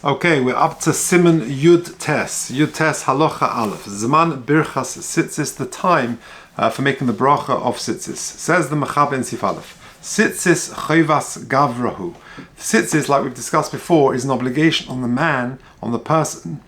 Okay, we're up to Siman Yud Tes Halacha Aleph. Zman Birchas Tzitzis, the time for making the bracha of Tzitzis. Says the Mechaber in Sif Aleph. Tzitzis Chayvas Gavrahu. Tzitzis, like we've discussed before, is an obligation on the man, on the person.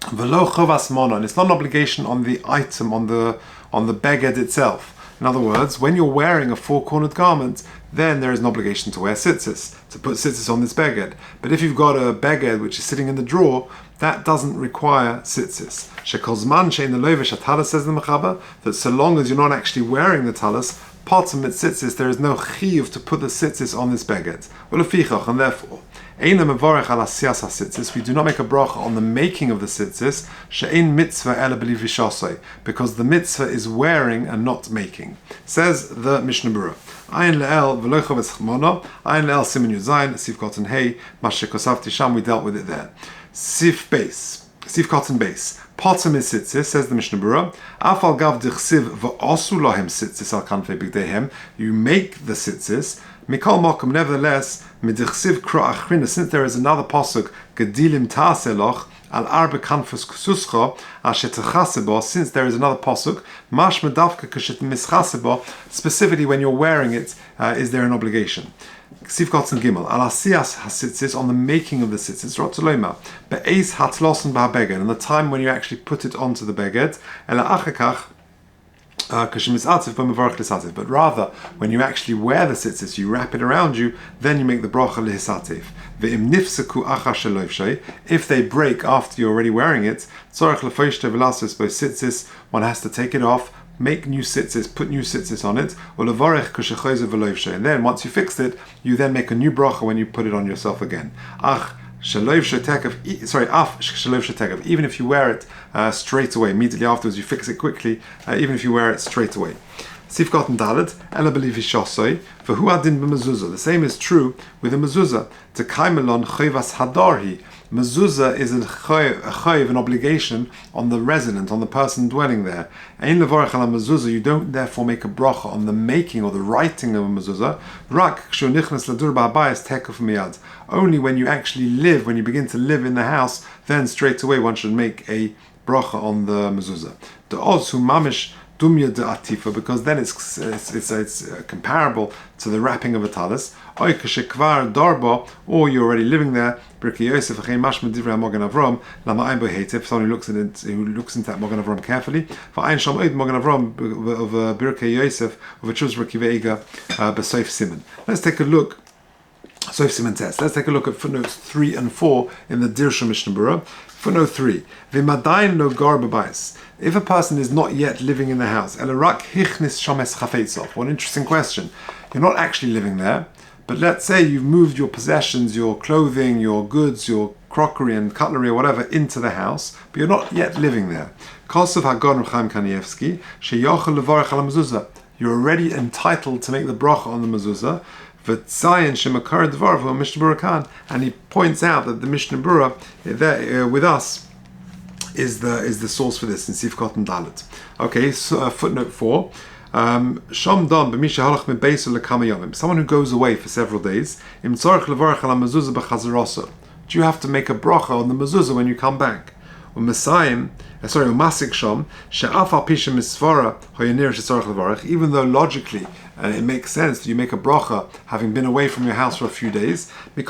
V'lo Chovas Mono, and it's not an obligation on the item, on the beged itself. In other words, when you're wearing a four-cornered garment, then there is an obligation to wear tzitzis, to put tzitzis on this beged. But if you've got a beged which is sitting in the drawer, that doesn't require tzitzis. Shekol zman she'ein lovesh hatalas, says the Mechaber, that so long as you're not actually wearing the talis, potem mit tzitzis, there is no chiyuv to put the tzitzis on this beged. Ulefichach, and therefore, Eina mevorech al asiyas ha-tzitzis, we do not make a bracha on the making of the tzitzis, she'ein mitzvah ela b'li v'shasei, because the mitzvah is wearing and not making. Says the Mishnah Berurah, Ayin le'el v'lo chovetz chmono, Ayin le'el siman yud zayin, sif kotan hey, mashe kosavti sham, we dealt with it there. Sif kotan base. Potem is tzitzis, says the Mishnah Berurah, af al gav dichsiv v'osu lahem tzitzis al kanfei bigdeihem, you make the tzitzis, Mikol Mokum, nevertheless, Midichsiv Kro Achrina, since there is another pasuk, Gedilim Ta'aseloch, Al Arbe Kanfus Kususcho, Ashet Chasebo, since there is another pasuk, Mash Medavka Kashet Mischasebo, specifically when you're wearing it, is there an obligation? Ksiv Kotzen Gimel, Al Asiyas HaSitzis, on the making of the Sitzis, Rotzolema, Be'ez Hatlosen Ba'beged, and the time when you actually put it onto the beged, Ela Achakach, but rather, when you actually wear the tzitzis, you wrap it around you, then you make the bracha lehisativ. If they break after you're already wearing it, one has to take it off, make new tzitzis, put new tzitzis on it, and then once you fixed it, you then make a new bracha when you put it on yourself again. Even if you wear it straight away, immediately afterwards, you fix it quickly, even if you wear it straight away. Sifkat and Dalet, Ela believe Shosoi, for who adin b'mezuzah. The same is true with a mezuzah. To kaimelon chayvas hadarhi. Mezuzah is a chayv, an obligation on the resident, on the person dwelling there. Ein levorach ala mezuzah, you don't therefore make a bracha on the making or the writing of a mezuzah. Rak kshu nichnas ladur ba'abayis tekuf miyad. Only when you actually live, when you begin to live in the house, then straight away one should make a bracha on the mezuzah. The oz hu mamish dumya de atifa, because then it's comparable to the wrapping of a talis. Oy kashekvar darbo, or you're already living there. Birkei Yosef achay mashma divrei Mogen Avram lama ein bo heitev. Someone who looks into that Mogen Avram carefully. Va'ayin sham oid Mogen Avram of Birkei Yosef of a chuz Birkei Veiga b'soif siman. Let's take a look. Let's take a look at footnotes 3 and 4 in the Dirsha Mishnah Berurah. Footnote 3. V'madayin lo gar b'bayis. If a person is not yet living in the house, elarak hichnis shames chafetzov. One interesting question. You're not actually living there, but let's say you've moved your possessions, your clothing, your goods, your crockery and cutlery or whatever into the house, but you're not yet living there. Kosav hagon Chaim Kanievsky sheyochel levarach ala mezuzah. You're already entitled to make the bracha on the mezuzah. And he points out that the Mishnah Berurah with us is the source for this in Sifkot and Dalet. Okay, so, footnote 4. Someone who goes away for several days. Do you have to make a bracha on the mezuzah when you come back? Even though logically it makes sense that you make a bracha having been away from your house for a few days, we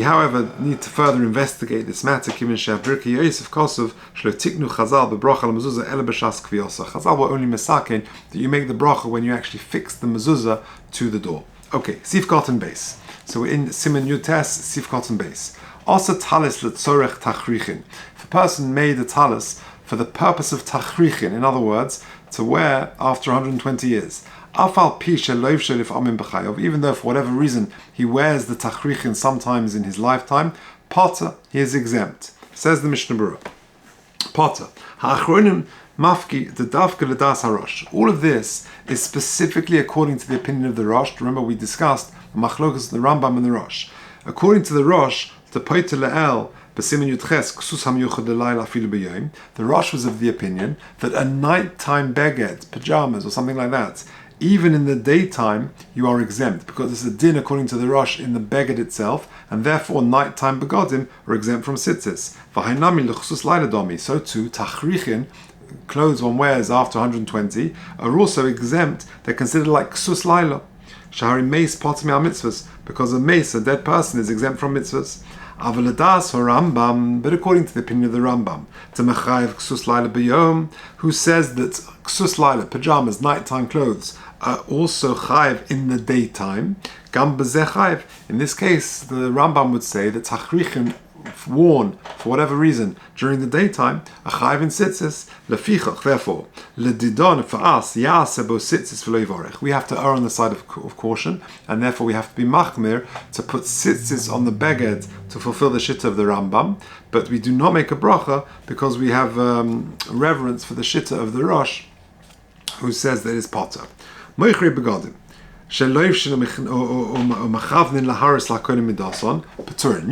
however need to further investigate this matter. Chazal were only mesaken that you make the bracha when you actually fix the mezuzah to the door. Okay, sif cotton base. So we're in Siman Yud Tes, sif cotton base. Also talis letzorech tachrichin. If a person made a talis for the purpose of tachrichin, in other words, to wear after 120 years. Afal pisha loiv shelif amin b'chayav, even though for whatever reason he wears the tachrichin sometimes in his lifetime, potter, he is exempt. Says the Mishnah Berurah. Potter. Ha'achronim mafki the davka ledas harosh. All of this is specifically according to the opinion of the Rosh. Remember we discussed the machlokas, the Rambam and the Rosh. According to the Rosh, the poiter le'el, the Rosh was of the opinion that a nighttime beged, pajamas or something like that, even in the daytime, you are exempt, because it's a din according to the Rosh in the beged itself, and therefore nighttime begodim are exempt from tzitzis. So too, tachrichin, clothes one wears after 120, are also exempt. They're considered like ksus laila. Shahari meis potem al mitzvahs, because a meis, a dead person, is exempt from mitzvahs. Avaladas Rambam, but according to the opinion of the Rambam, Tzemechayev ksus laila b'yom, who says that ksus laila, pajamas, nighttime clothes, are also chayev in the daytime. Gam b'zeh chayev. In this case, the Rambam would say that tachrichin worn for whatever reason during the daytime are chayev in tzitzis. Lefichach, therefore, ledidon for us yaseh bo tzitzis v'lo yivorech. We have to err on the side of caution, and therefore we have to be machmir to put tzitzis on the beged to fulfill the shitta of the Rambam. But we do not make a bracha because we have reverence for the shitta of the Rosh, who says that it's potter. Moichri begodim. New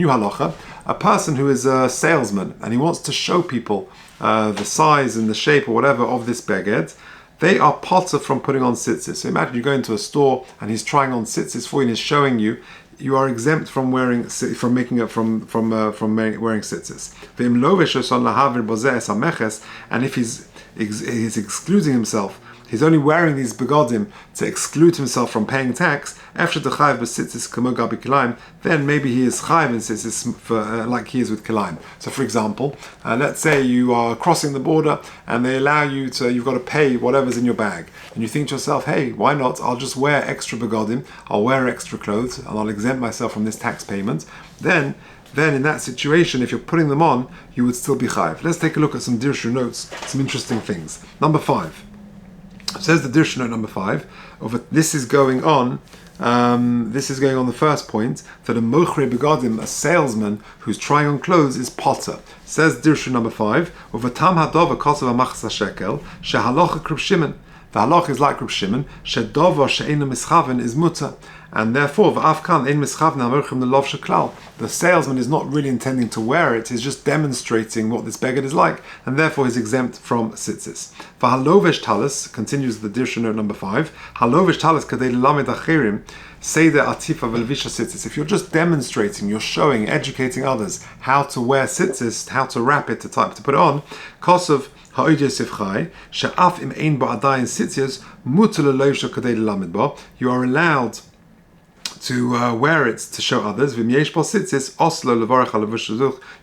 halacha, a person who is a salesman and he wants to show people the size and the shape or whatever of this beged, they are potter from putting on tzitzis. So imagine you go into a store and he's trying on tzitzis for you and he's showing you. You are exempt from wearing wearing tzitzis. And if he's excluding himself, he's only wearing these begodim to exclude himself from paying tax. Then maybe he is chayiv in tzitzis like he is with kilaim. So, for example, let's say you are crossing the border and they allow you to. You've got to pay whatever's in your bag, and you think to yourself, "Hey, why not? I'll just wear extra begodim. I'll wear extra clothes, and I'll exempt myself from this tax payment." Then in that situation, if you're putting them on, you would still be chayiv. Let's take a look at some dirshu notes, some interesting things. Number 5. Says the dirshu note number 5. This is going on the first point, that a mochre begodim, a salesman who's trying on clothes, is potter. Says dirshu number 5. Uvatam hadova kosav amachas shekel shehalocha krub shimon. The halach is like Reb Shimon, shedova she'ena mischaven is mutter, and therefore v'afkan ein mischaven hamerchim lelov sheklal. The salesman is not really intending to wear it; he's just demonstrating what this beged is like, and therefore he's exempt from tzitzis. V'halovesh talis, continues the dirshu note number 5. Halovesh talis kadei lamed achirim seder atifa v'levisha tzitzis. If you're just demonstrating, you're showing, educating others how to wear tzitzis, how to wrap it, to put it on, kosav. You are allowed to wear it to show others. You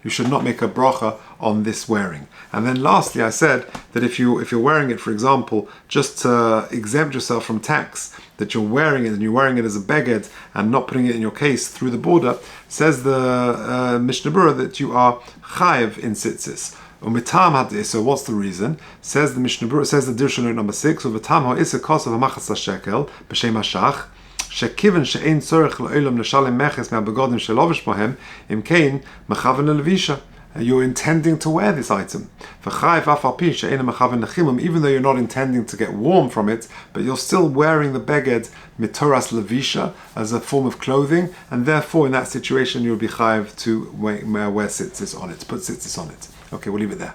should not make a bracha on this wearing. And then lastly, I said that if you're wearing it, for example, just to exempt yourself from tax, that you're wearing it and you're wearing it as a beged and not putting it in your case through the border, says the Mishnah Berurah that you are chayiv in tzitzis. So what's the reason? Says the Mishnah Berurah, says the dirshu note number 6. You're intending to wear this item. Even though you're not intending to get warm from it, but you're still wearing the beged mitoras levisha as a form of clothing, and therefore in that situation you'll be chayiv to wear tzitzis on it, put tzitzis on it. Okay, we'll leave it there.